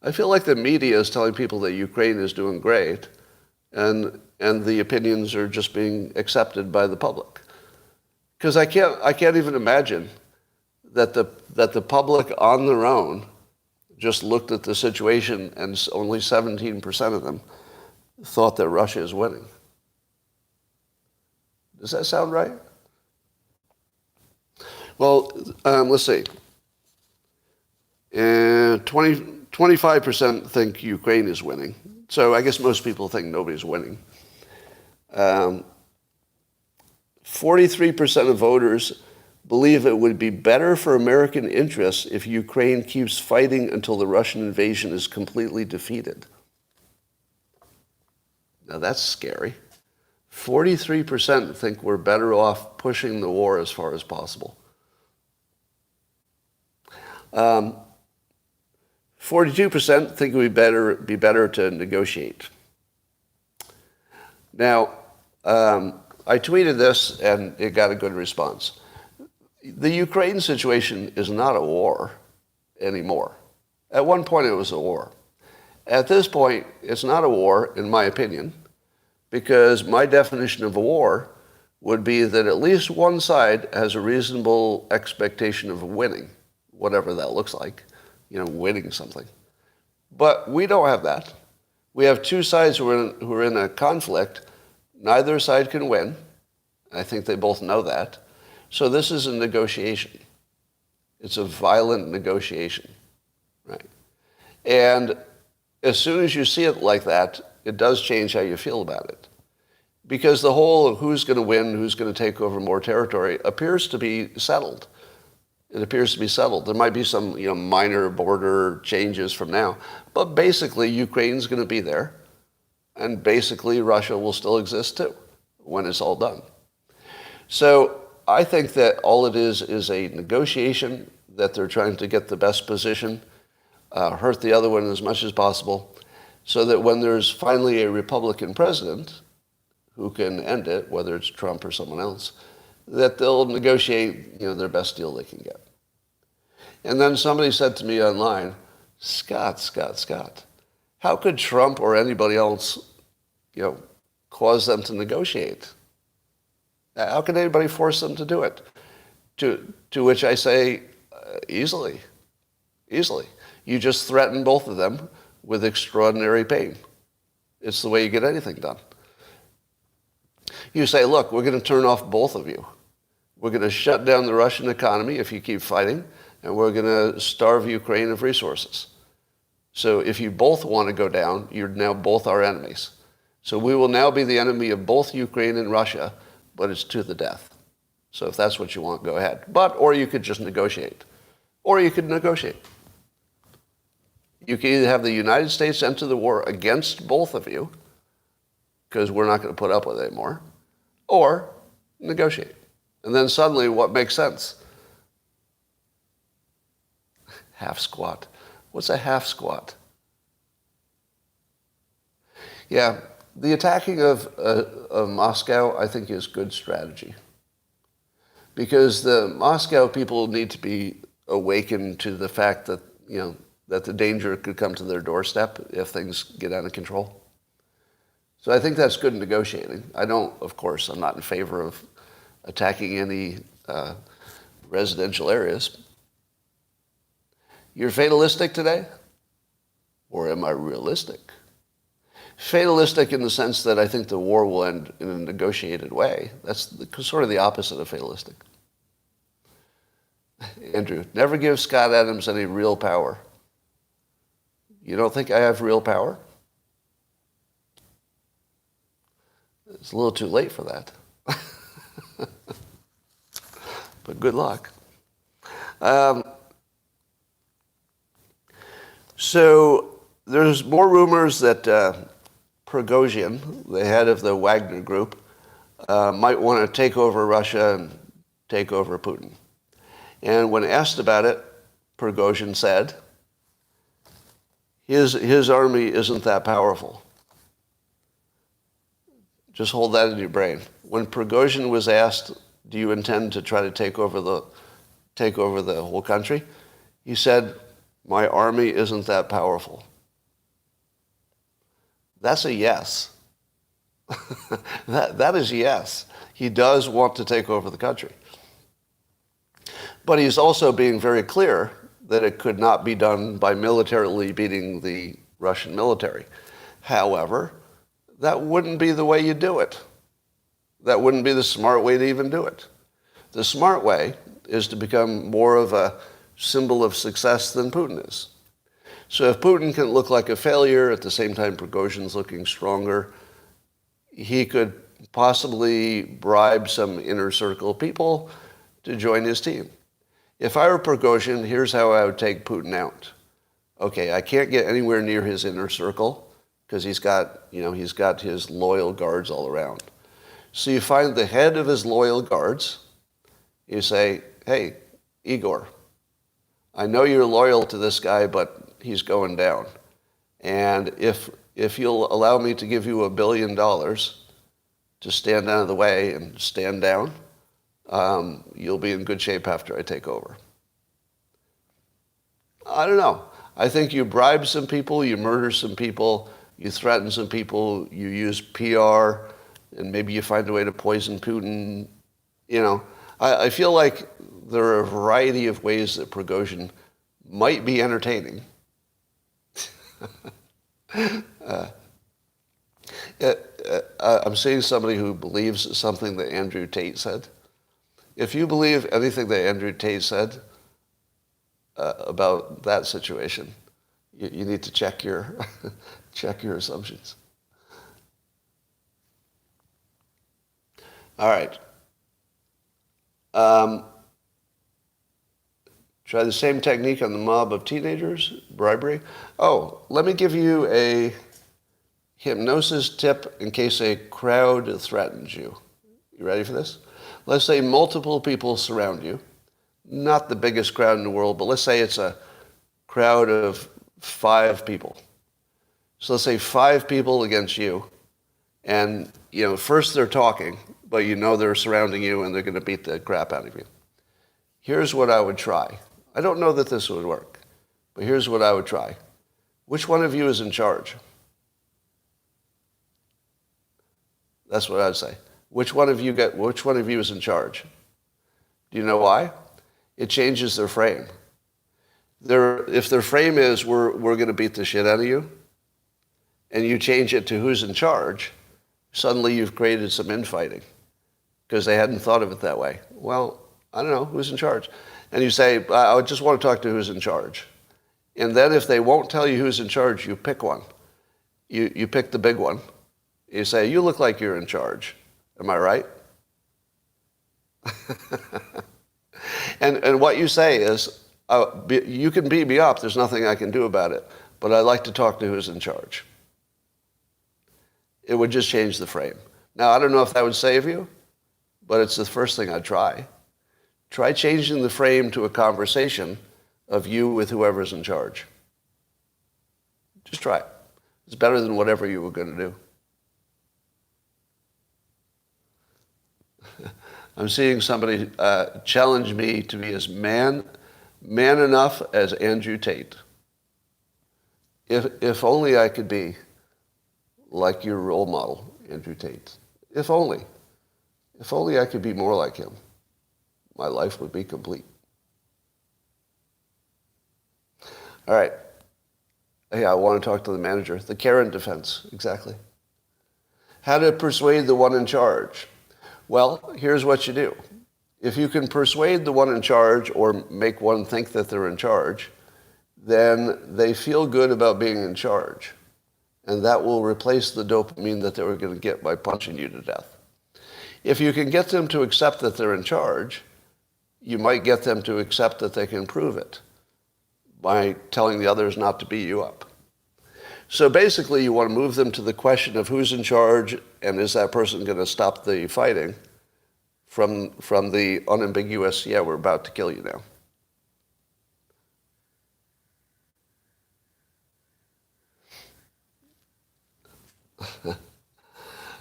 I feel like the media is telling people that Ukraine is doing great, and the opinions are just being accepted by the public. Because I can't even imagine that the public on their own just looked at the situation and only 17% of them thought that Russia is winning. Does that sound right? Well, let's see. 25% think Ukraine is winning. So I guess most people think nobody's winning. 43% of voters believe it would be better for American interests if Ukraine keeps fighting until the Russian invasion is completely defeated. Now that's scary. 43% think we're better off pushing the war as far as possible. 42% think it would be better to negotiate. Now, I tweeted this and it got a good response. The Ukraine situation is not a war anymore. At one point it was a war. At this point, it's not a war, in my opinion, because my definition of a war would be that at least one side has a reasonable expectation of winning, whatever that looks like, winning something. But we don't have that. We have two sides who are in a conflict. Neither side can win. I think they both know that. So this is a negotiation. It's a violent negotiation, right? And as soon as you see it like that, it does change how you feel about it. Because the whole who's going to win, who's going to take over more territory appears to be settled. It appears to be settled. There might be some minor border changes from now, but basically Ukraine's going to be there, and basically Russia will still exist too when it's all done. So I think that all it is a negotiation, that they're trying to get the best position, hurt the other one as much as possible, so that when there's finally a Republican president who can end it, whether it's Trump or someone else, that they'll negotiate their best deal they can get. And then somebody said to me online, Scott, how could Trump or anybody else cause them to negotiate? How can anybody force them to do it? To which I say, easily. You just threaten both of them with extraordinary pain. It's the way you get anything done. You say, look, we're going to turn off both of you. We're going to shut down the Russian economy if you keep fighting, and we're going to starve Ukraine of resources. So if you both want to go down, you're now both our enemies. So we will now be the enemy of both Ukraine and Russia, but it's to the death. So if that's what you want, go ahead. Or you could just negotiate. Or you could negotiate. You can either have the United States enter the war against both of you, because we're not going to put up with it anymore, or negotiate. And then suddenly, what makes sense? Half squat. What's a half squat? Yeah, the attacking of Moscow, I think, is good strategy. Because the Moscow people need to be awakened to the fact that, that the danger could come to their doorstep if things get out of control. So I think that's good negotiating. I'm not in favor of attacking any residential areas. You're fatalistic today? Or am I realistic? Fatalistic in the sense that I think the war will end in a negotiated way. That's sort of the opposite of fatalistic. Andrew, never give Scott Adams any real power. You don't think I have real power? It's a little too late for that. But good luck. So there's more rumors that Prigozhin, the head of the Wagner Group, might want to take over Russia and take over Putin. And when asked about it, Prigozhin said, his army isn't that powerful. Just hold that in your brain. When Prigozhin was asked, do you intend to try to take over the whole country? He said, my army isn't that powerful. That's a yes. that is yes. He does want to take over the country. But he's also being very clear that it could not be done by militarily beating the Russian military. However, that wouldn't be the way you do it. That wouldn't be the smart way to even do it. The smart way is to become more of a symbol of success than Putin is. So if Putin can look like a failure, at the same time Prigozhin's looking stronger, he could possibly bribe some inner circle people to join his team. If I were Prigozhin, here's how I would take Putin out. Okay, I can't get anywhere near his inner circle because he's got his loyal guards all around. So you find the head of his loyal guards. You say, hey, Igor, I know you're loyal to this guy, but he's going down. And if you'll allow me to give you $1 billion to stand out of the way and stand down, you'll be in good shape after I take over. I don't know. I think you bribe some people, you murder some people, you threaten some people, you use PR, and maybe you find a way to poison Putin. I feel like there are a variety of ways that Prigozhin might be entertaining. I'm seeing somebody who believes something that Andrew Tate said. If you believe anything that Andrew Tate said about that situation, you need to check your assumptions. All right. Try the same technique on the mob of teenagers, bribery. Oh, let me give you a hypnosis tip in case a crowd threatens you. You ready for this? Let's say multiple people surround you. Not the biggest crowd in the world, but let's say it's a crowd of 5 people. So let's say 5 people against you. And, first they're talking, but they're surrounding you and they're going to beat the crap out of you. Here's what I would try. I don't know that this would work, but here's what I would try. Which one of you is in charge? That's what I'd say. Which one of you is in charge? Do you know why? It changes their frame. If their frame is we're going to beat the shit out of you, and you change it to who's in charge, suddenly you've created some infighting because they hadn't thought of it that way. Well, I don't know, who's in charge? And you say, I just want to talk to who's in charge. And then if they won't tell you who's in charge, you pick one. You pick the big one. You say, you look like you're in charge. Am I right? And what you say is, you can beat me up, there's nothing I can do about it, but I'd like to talk to who's in charge. It would just change the frame. Now, I don't know if that would save you, but it's the first thing I'd try. Try changing the frame to a conversation of you with whoever's in charge. Just try it. It's better than whatever you were going to do. I'm seeing somebody challenge me to be as man enough as Andrew Tate. If only I could be like your role model, Andrew Tate. If only I could be more like him, my life would be complete. All right. Hey, I want to talk to the manager. The Karen defense, exactly. How to persuade the one in charge. Well, here's what you do. If you can persuade the one in charge or make one think that they're in charge, then they feel good about being in charge. And that will replace the dopamine that they were going to get by punching you to death. If you can get them to accept that they're in charge, you might get them to accept that they can prove it by telling the others not to beat you up. So basically, you want to move them to the question of who's in charge and is that person going to stop the fighting from the unambiguous, yeah, we're about to kill you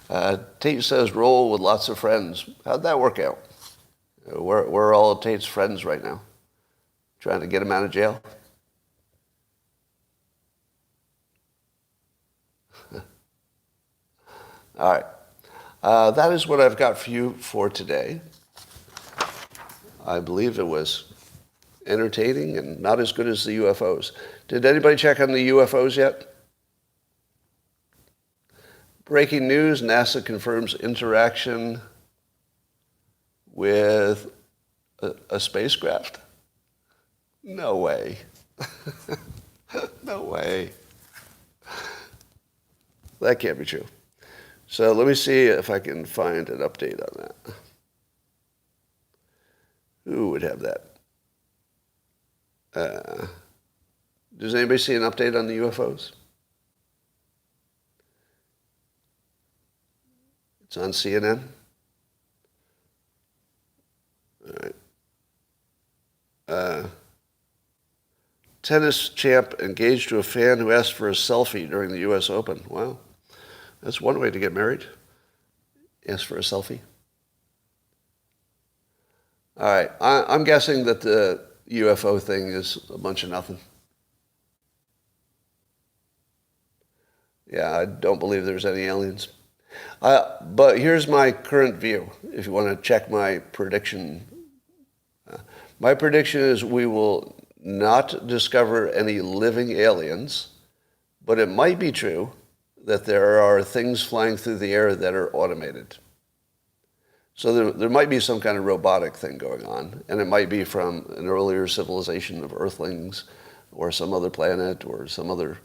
now. Tate says roll with lots of friends. How'd that work out? We're all Tate's friends right now. Trying to get him out of jail. All right. That is what I've got for you for today. I believe it was entertaining and not as good as the UFOs. Did anybody check on the UFOs yet? Breaking news, NASA confirms interaction with a spacecraft. No way. No way. That can't be true. So let me see if I can find an update on that. Who would have that? Does anybody see an update on the UFOs? It's on CNN. All right. Tennis champ engaged to a fan who asked for a selfie during the U.S. Open. Wow. That's one way to get married. Ask for a selfie. All right. I'm guessing that the UFO thing is a bunch of nothing. Yeah, I don't believe there's any aliens. But here's my current view, if you want to check my prediction. My prediction is we will not discover any living aliens, but it might be true that there are things flying through the air that are automated. So there might be some kind of robotic thing going on, and it might be from an earlier civilization of Earthlings or some other planet or some other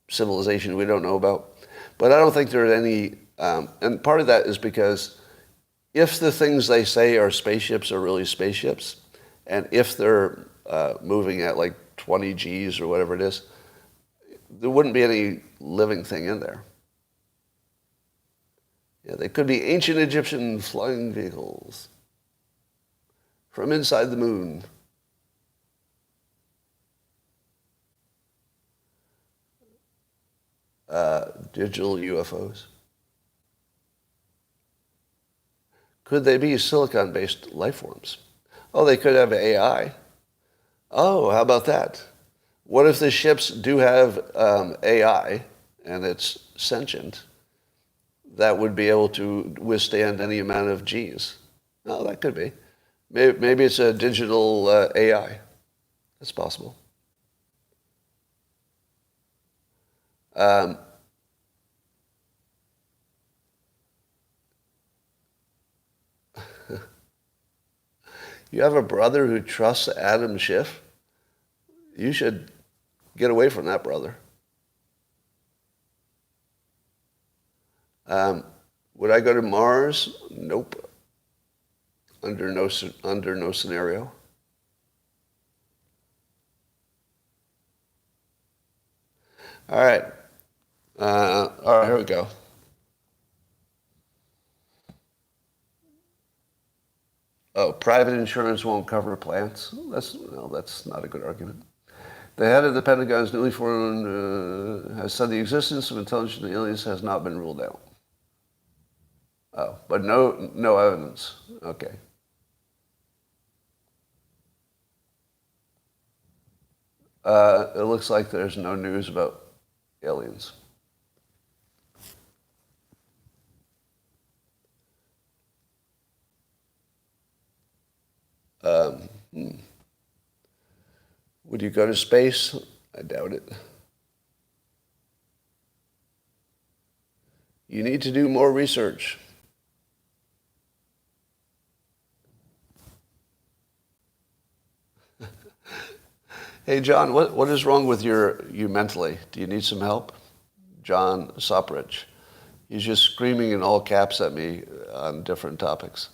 civilization we don't know about. But I don't think there are any, and part of that is because if the things they say are spaceships are really spaceships, and if they're moving at like 20 Gs or whatever it is, there wouldn't be any living thing in there. Yeah, they could be ancient Egyptian flying vehicles from inside the moon. Digital UFOs. Could they be silicon-based life forms? Oh, they could have AI. Oh, how about that? What if the ships do have AI and it's sentient? That would be able to withstand any amount of Gs. Oh, that could be. Maybe it's a digital AI. That's possible. You have a brother who trusts Adam Schiff? You should get away from that brother. Would I go to Mars? Nope. Under no scenario. All right. All right, here we go. Oh, private insurance won't cover plants. That's not a good argument. The head of the Pentagon's newly formed has said the existence of intelligent aliens has not been ruled out. Oh, but no evidence. Okay. It looks like there's no news about aliens. Would you go to space? I doubt it. You need to do more research. Hey, John, what is wrong with you mentally? Do you need some help? John Sopridge. He's just screaming in all caps at me on different topics.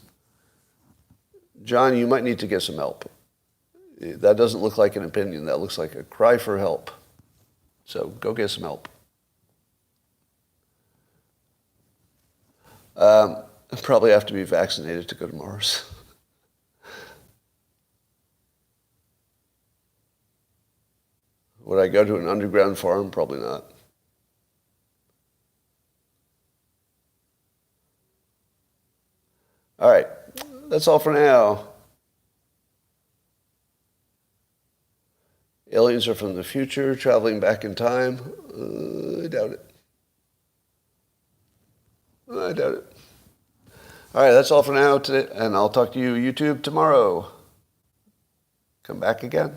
John, you might need to get some help. That doesn't look like an opinion. That looks like a cry for help. So go get some help. Probably have to be vaccinated to go to Mars. Would I go to an underground farm? Probably not. All right. That's all for now. Aliens are from the future, traveling back in time. I doubt it. I doubt it. All right, that's all for now today, and I'll talk to you, YouTube, tomorrow. Come back again.